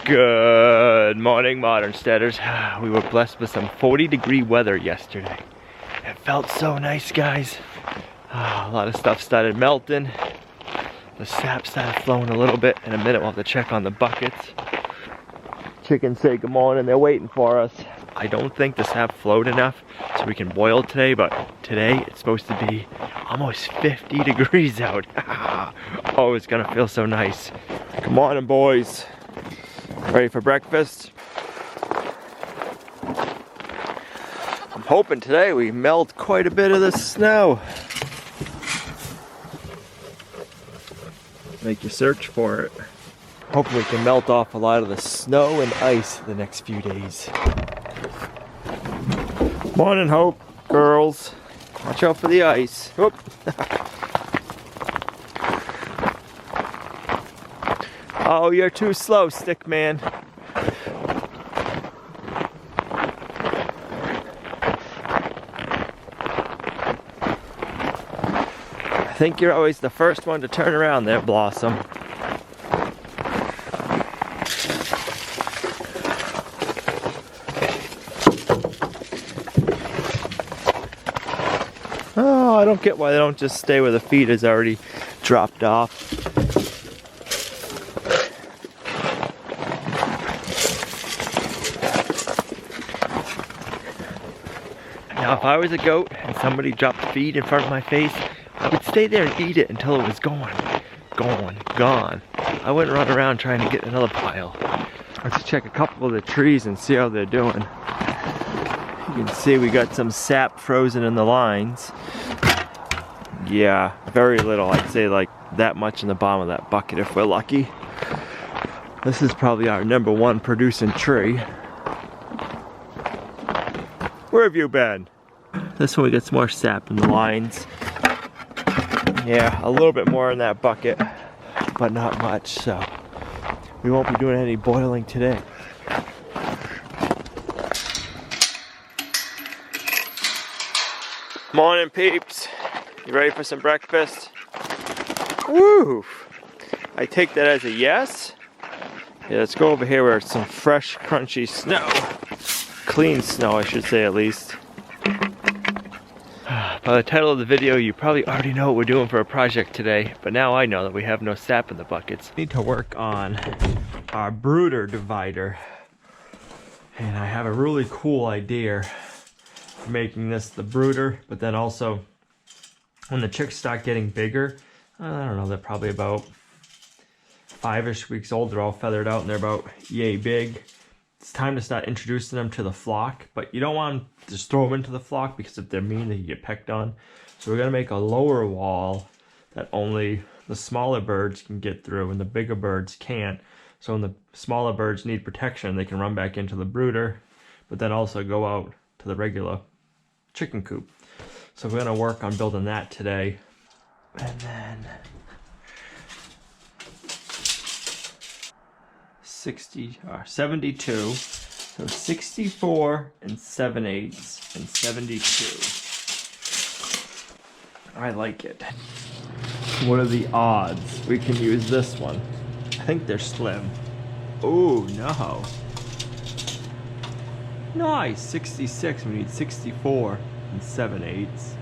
Good morning, Modern Steaders. We were blessed with some 40-degree weather yesterday. It felt so nice, guys. A lot of stuff started melting. The sap started flowing a little bit. In a minute, we'll have to check on the buckets. Chickens say good morning, they're waiting for us. I don't think the sap flowed enough so we can boil today, but today it's supposed to be almost 50 degrees out. Oh, it's gonna feel so nice. Come on, boys. Ready for breakfast? I'm hoping today we melt quite a bit of the snow. Make your search for it. Hopefully we can melt off a lot of the snow and ice the next few days. Morning, Hope, girls. Watch out for the ice. Whoop. Oh, you're too slow, stick man. I think you're always the first one to turn around there, Blossom. Oh, I don't get why they don't just stay where the feed is already dropped off. Now, if I was a goat and somebody dropped feed in front of my face, I would stay there and eat it until it was gone. Gone. I wouldn't run around trying to get another pile. Let's check a couple of the trees and see how they're doing. You can see we got some sap frozen in the lines. Yeah, very little. I'd say like that much in the bottom of that bucket if we're lucky. This is probably our #1 producing tree. Where have you been? This one we got some more sap in the lines. Yeah, a little bit more in that bucket, but not much, so we won't be doing any boiling today. Morning, peeps. You ready for some breakfast? Woo! I take that as a yes. Yeah, let's go over here where it's some fresh, crunchy snow. Clean snow, I should say, at least. By the title of the video, you probably already know what we're doing for a project today, but now I know that we have no sap in the buckets. We need to work on our brooder divider. And I have a really cool idea for making this the brooder, but then also when the chicks start getting bigger, I don't know, they're probably about 5-ish weeks old, they're all feathered out and they're about yay big. It's time to start introducing them to the flock, but you don't want to just throw them into the flock because if they're mean, they get pecked on. So we're gonna make a lower wall that only the smaller birds can get through and the bigger birds can't. So when the smaller birds need protection, they can run back into the brooder, but then also go out to the regular chicken coop. So we're gonna work on building that today. And then 72, so 64 and 7/8 and 72. I like it. What are the odds we can use this one? I think they're slim. Oh no. Nice, 66, we need 64 and 7/8.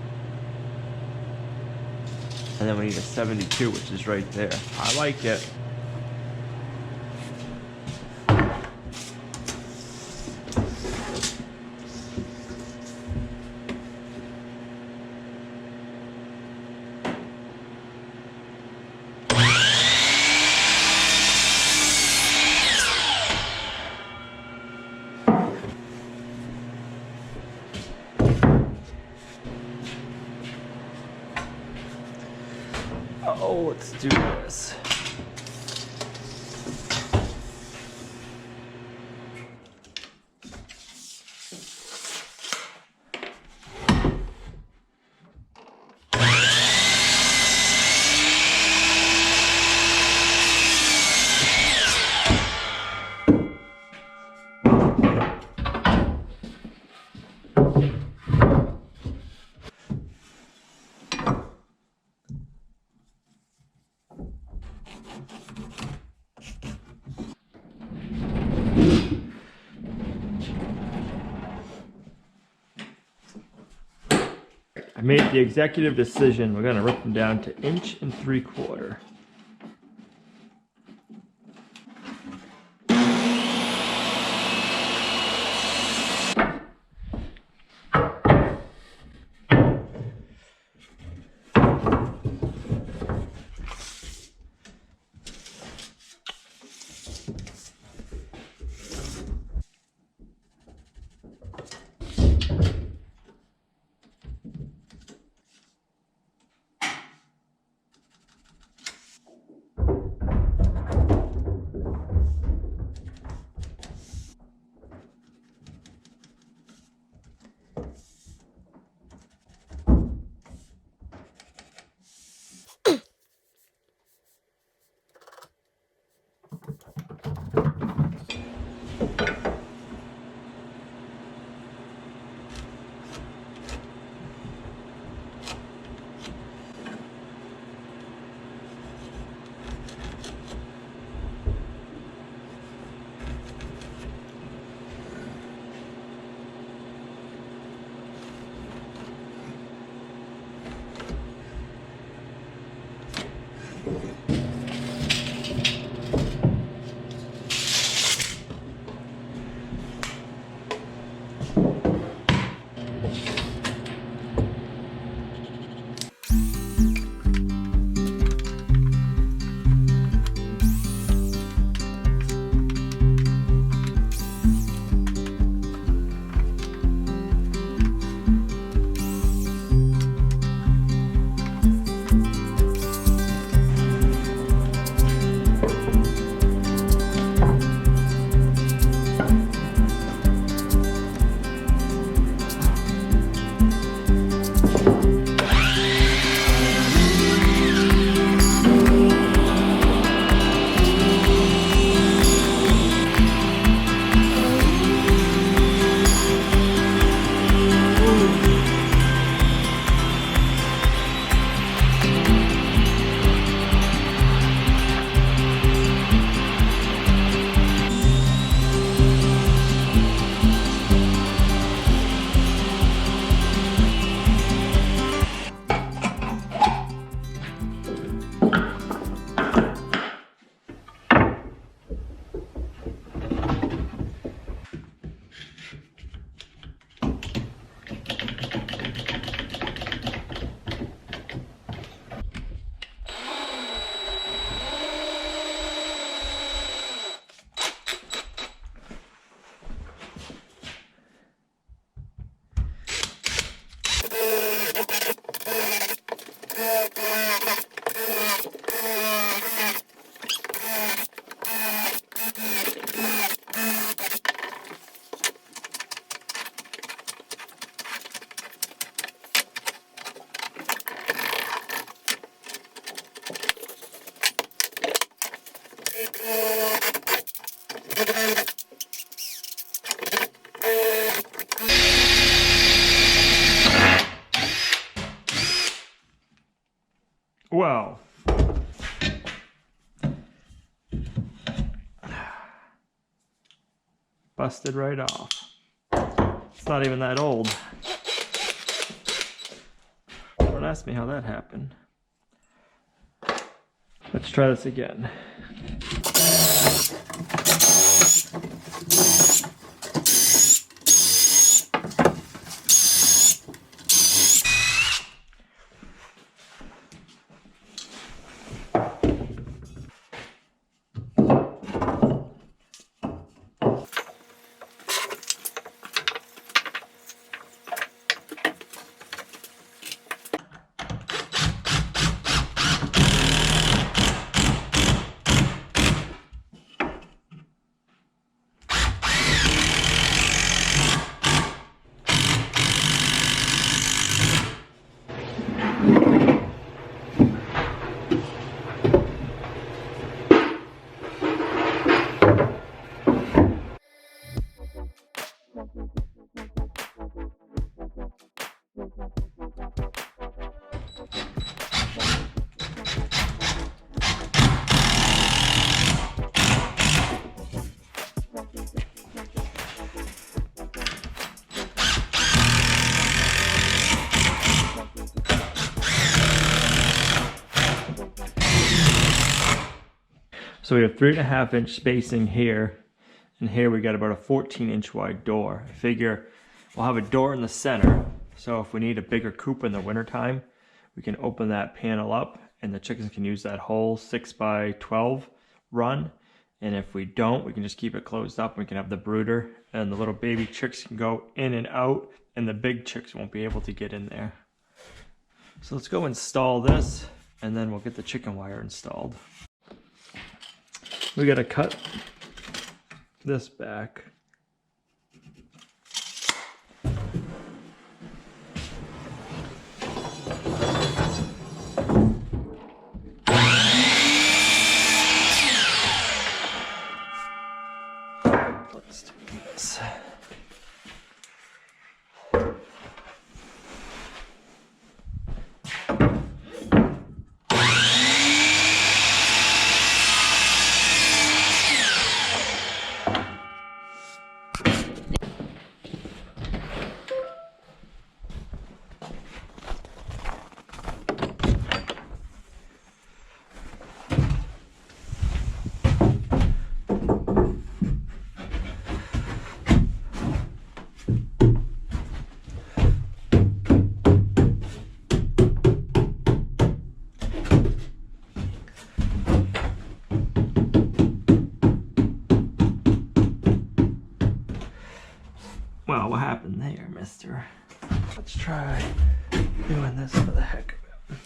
And then we need a 72, which is right there. I like it. Oh, let's do this. I made the executive decision. We're gonna rip them down to 1.75 inches. Well, busted right off. It's not even that old. Don't ask me how that happened. Let's try this again. So we have 3.5-inch spacing here, and here we got about a 14-inch wide door. I figure we'll have a door in the center, so if we need a bigger coop in the wintertime, we can open that panel up and the chickens can use that whole 6x12 run. And if we don't, we can just keep it closed up. We can have the brooder and the little baby chicks can go in and out, and the big chicks won't be able to get in there. So let's go install this, and then we'll get the chicken wire installed. We gotta cut this back. Let's do this. Well, what happened there, mister? Let's try doing this for the heck of it.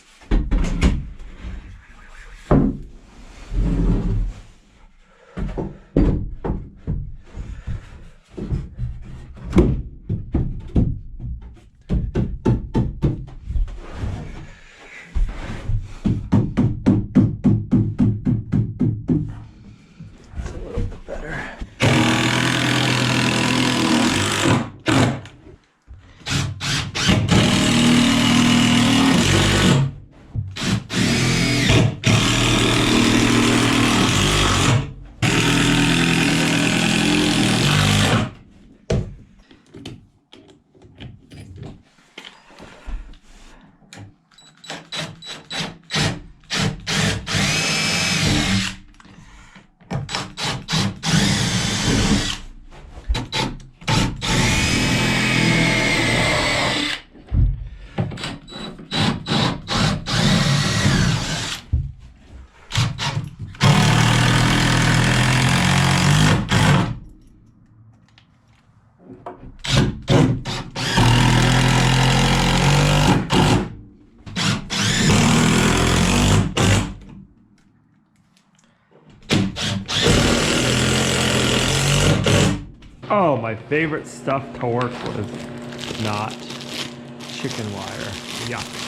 That's a little bit better. Oh, my favorite stuff to work with, not chicken wire. Yuck.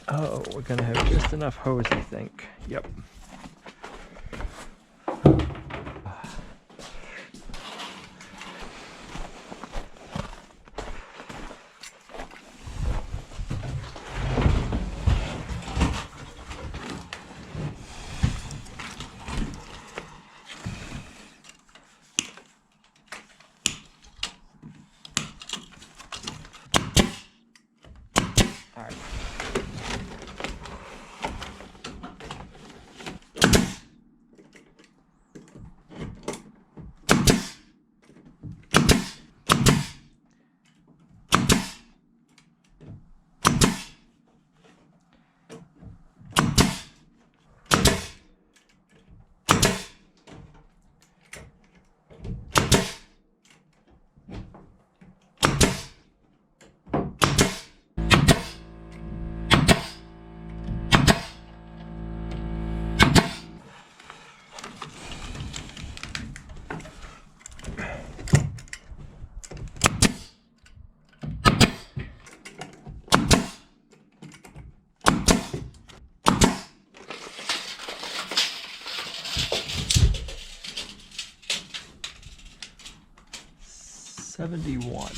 Oh, we're gonna have just enough hose, I think. Yep. All right. 71.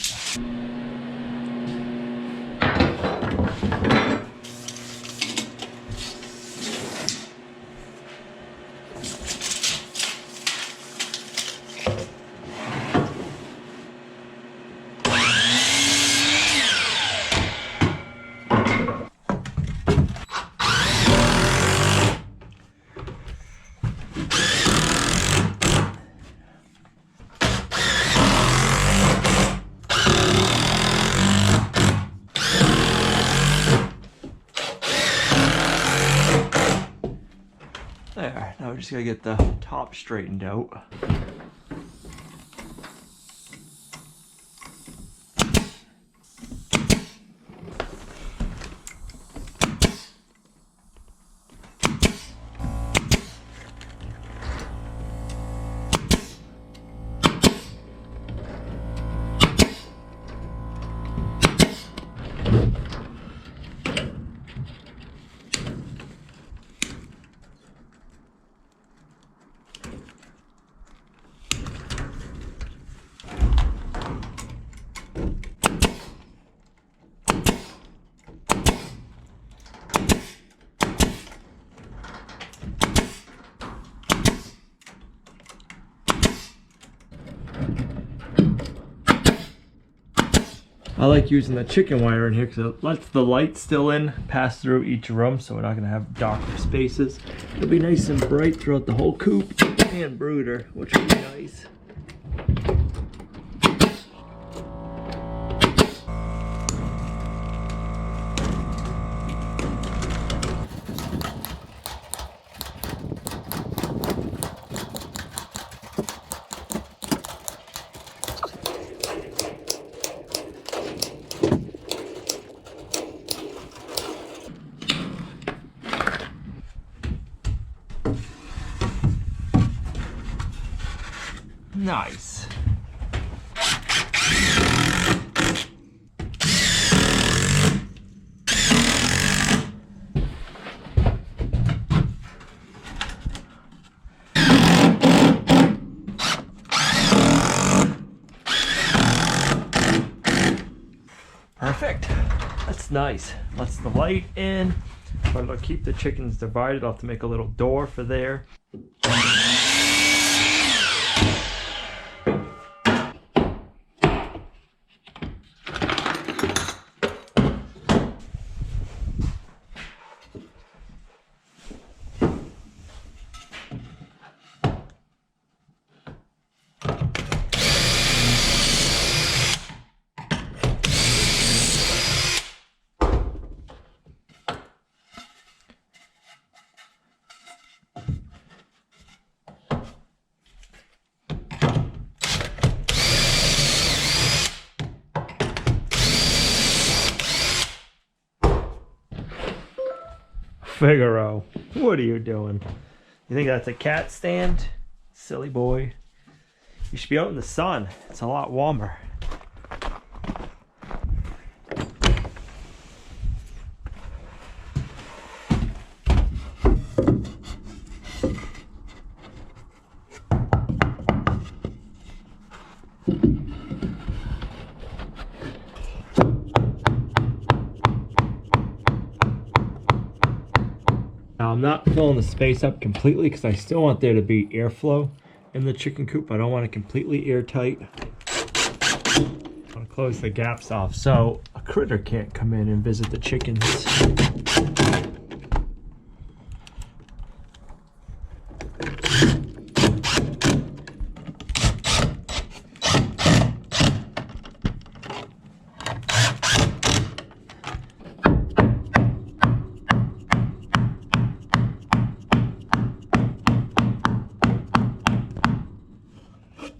There, now we're just gonna get the top straightened out. I like using the chicken wire in here because it lets the light still in, pass through each room, so we're not going to have darker spaces. It'll be nice and bright throughout the whole coop and brooder, which will be nice. Nice. Perfect. That's nice. Lets the light in, but it'll keep the chickens divided. I'll have to make a little door for there. Figaro, what are you doing? You think that's a cat stand? Silly boy. You should be out in the sun. It's a lot warmer. Now I'm not filling the space up completely because I still want there to be airflow in the chicken coop. I don't want it completely airtight. I want to close the gaps off so a critter can't come in and visit the chickens.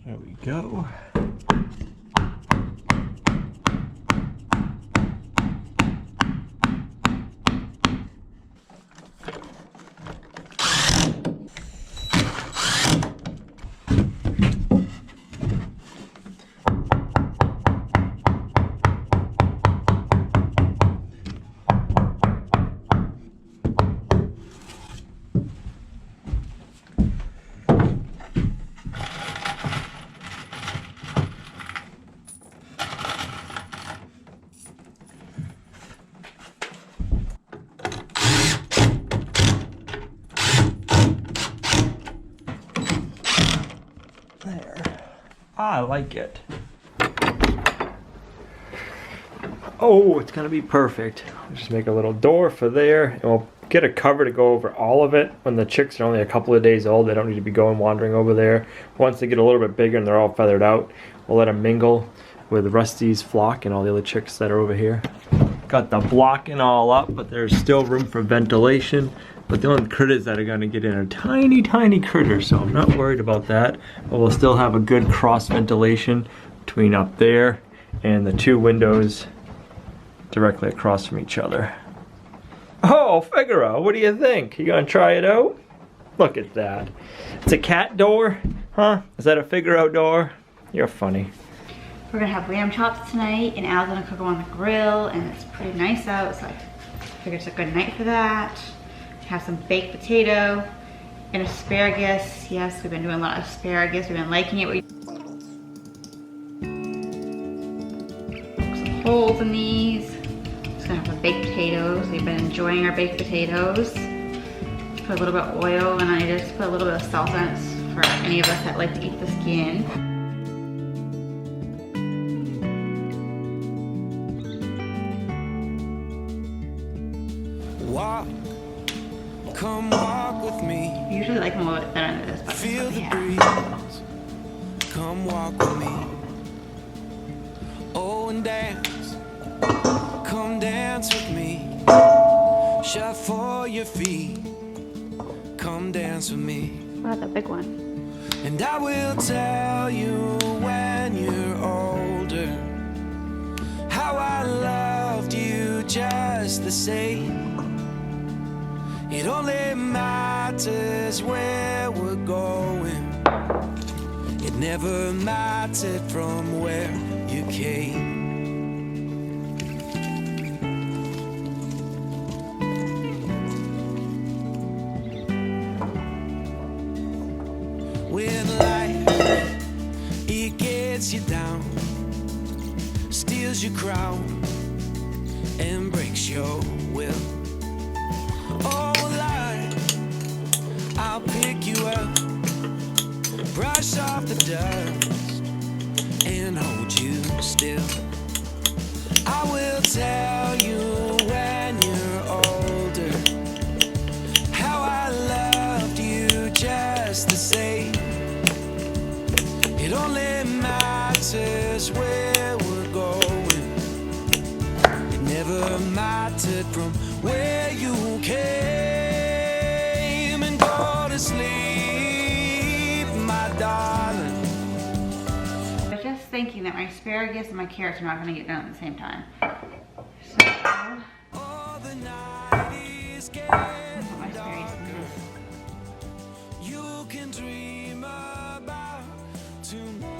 There we go. there. I like it. Oh, it's gonna be perfect. Just make a little door for there, and we'll get a cover to go over all of it. When the chicks are only a couple of days old, they don't need to be wandering over there. Once they get a little bit bigger and they're all feathered out, we'll let them mingle with Rusty's flock and all the other chicks that are over here. Got the blocking all up, but there's still room for ventilation. But the only critters that are gonna get in are tiny, tiny critters, so I'm not worried about that. But we'll still have a good cross ventilation between up there and the two windows directly across from each other. Oh, Figaro, what do you think? You gonna try it out? Look at that. It's a cat door, huh? Is that a Figaro door? You're funny. We're gonna have lamb chops tonight, and Al's gonna cook them on the grill, and it's pretty nice out, so I figured it's a good night for that. Have some baked potato and asparagus. Yes, we've been doing a lot of asparagus. We've been liking it. Some holes in these. Just gonna have the baked potatoes. We've been enjoying our baked potatoes. Put a little bit of oil, and I just put a little bit of salt on it for any of us that like to eat the skin. Come walk with me. I usually like them a little bit better than this, but feel the yeah. breeze. Come walk with me. Oh, and dance. Come dance with me. Shuffle your feet. Come dance with me. Wow, that's a big one. And I will tell you when you're older how I loved you just the same. It only matters where we're going. It never mattered from where you came. When life, it gets you down, steals your crown, and breaks your will. Oh, I'll pick you up, brush off the dust, and hold you still. I will tell you when you're older how I loved you just the same. It only matters where we're going. It never mattered from where you came. Sleep, my darling. I was just thinking that my asparagus and my carrots are not going to get done at the same time. So, oh, the night is getting my asparagus in this. You can dream about tomorrow.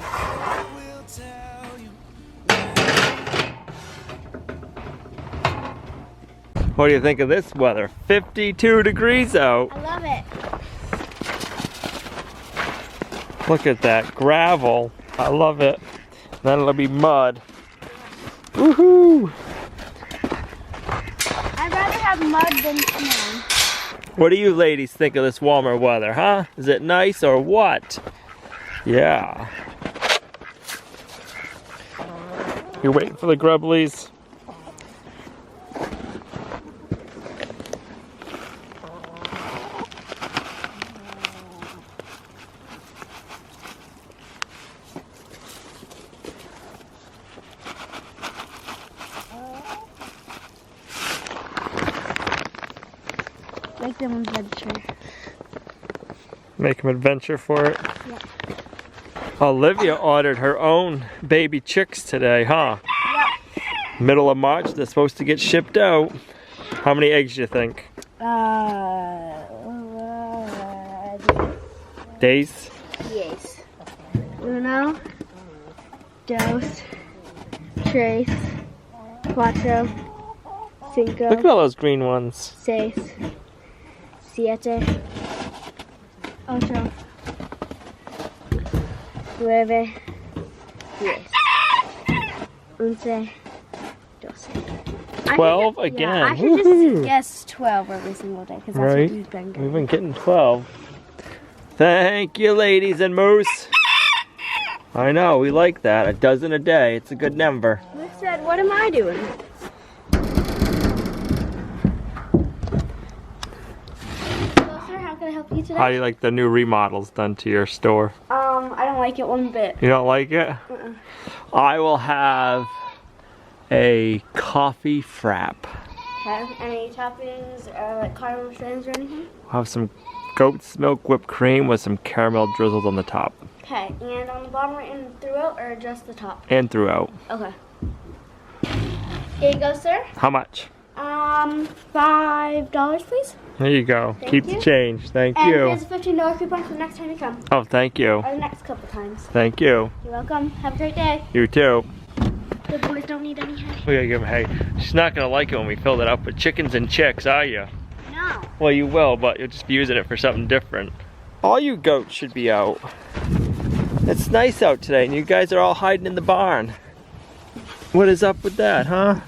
I will tell you. What do you think of this weather? 52 degrees out. I love it. Look at that gravel. I love it. Then it'll be mud. Woohoo! I'd rather have mud than snow. What do you ladies think of this warmer weather, huh? Is it nice or what? Yeah. You're waiting for the grubblies? Make them adventure. Make them adventure for it? Yeah. Olivia ordered her own baby chicks today, huh? Yep. Middle of March, they're supposed to get shipped out. How many eggs do you think? Days? Yes. Uno, dos, tres, cuatro, cinco, Look at all those green ones. seis, siete, ocho, nueve, 10, 11, 12. 12 again. Yeah, I should just guess 12 every single day because that's Right. what we've been We've getting. been getting 12. Thank you, ladies and moose. I know, we like that. A dozen a day. It's a good number. Who said, what am I doing? Hello, sir. How can I help you today? How do you like the new remodels done to your store? I don't like it one bit. You don't like it? I will have a coffee frap. Okay. Any toppings, like caramel strands or anything? I'll have some goat's milk whipped cream with some caramel drizzled on the top. Okay. And on the bottom and throughout, or just the top? And throughout. Okay. Here you go, sir. How much? $5, please. There you go. Thank Keep you. the change. Thank And you. here's a $15 coupon for the next time you come, Oh, thank you. or the next couple times. Thank you. You're welcome. Have a great day. You too. The boys don't need any hay. We gotta give him hay. She's not gonna like it when we fill it up with chickens and chicks, are you? No. Well, you will, but you'll just be using it for something different. All you goats should be out. It's nice out today, and you guys are all hiding in the barn. What is up with that, huh?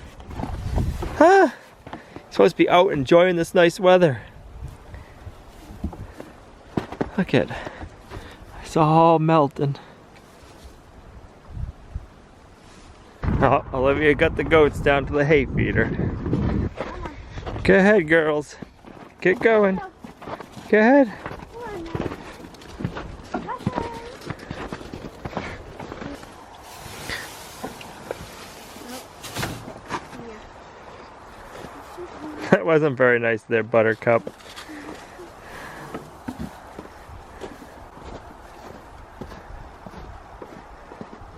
Huh? You're supposed to be out enjoying this nice weather. Look at it. It's all melting. Oh, Olivia got the goats down to the hay feeder. Go ahead, girls. Get going. Go ahead. That wasn't very nice there, Buttercup.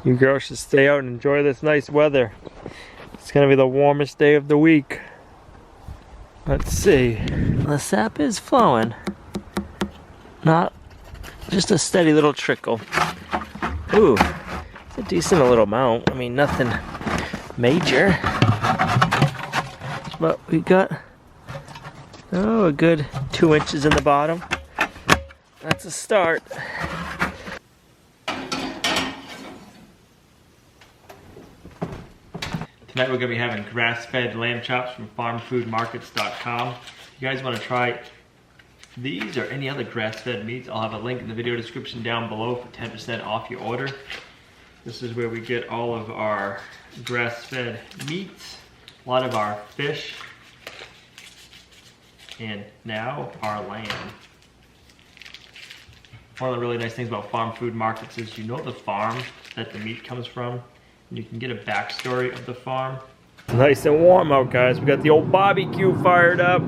You girls should stay out and enjoy this nice weather. It's gonna be the warmest day of the week. Let's see. The sap is flowing. Not just a steady little trickle. Ooh, it's a decent little amount. I mean, nothing major. But we got, a good 2 inches in the bottom. That's a start. Tonight we're going to be having grass-fed lamb chops from farmfoodmarkets.com. If you guys want to try these or any other grass-fed meats, I'll have a link in the video description down below for 10% off your order. This is where we get all of our grass-fed meats, a lot of our fish, and now our lamb. One of the really nice things about farm food markets is you know the farm that the meat comes from, and you can get a backstory of the farm. It's nice and warm out, guys. We got the old barbecue fired up.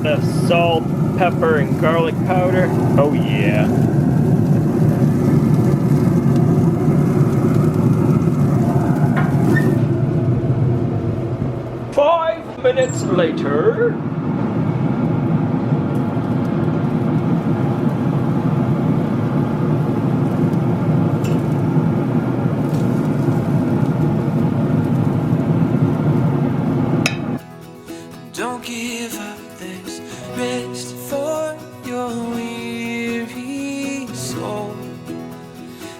The salt, pepper, and garlic powder. Oh yeah. Five minutes later. Don't give up, there's rest for your weary soul,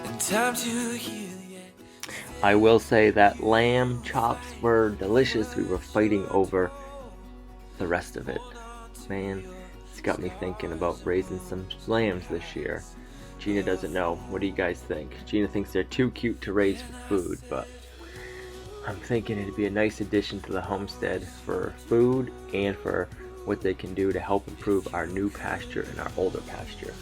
and time to heal yet. I will say that lamb chops were delicious. We were fighting over the rest of it. Man, it's got me thinking about raising some lambs this year. Gina doesn't know. What do you guys think? Gina thinks they're too cute to raise for food, but I'm thinking it'd be a nice addition to the homestead for food and for what they can do to help improve our new pasture and our older pasture.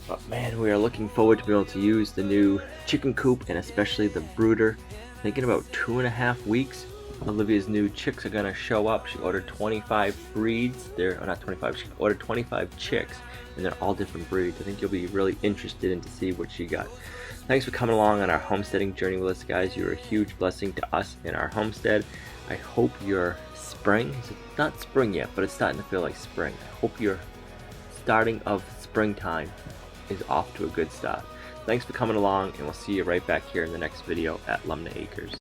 But man, we are looking forward to be able to use the new chicken coop and especially the brooder. I think in about 2.5 weeks, Olivia's new chicks are gonna show up. She ordered 25 breeds. Not 25, she ordered 25 chicks, and they're all different breeds. I think you'll be really interested in to see what she got. Thanks for coming along on our homesteading journey with us, guys. You're a huge blessing to us in our homestead. I hope your spring, it's not spring yet, but it's starting to feel like spring. I hope your starting of springtime is off to a good start. Thanks for coming along, and we'll see you right back here in the next video at Lumnah Acres.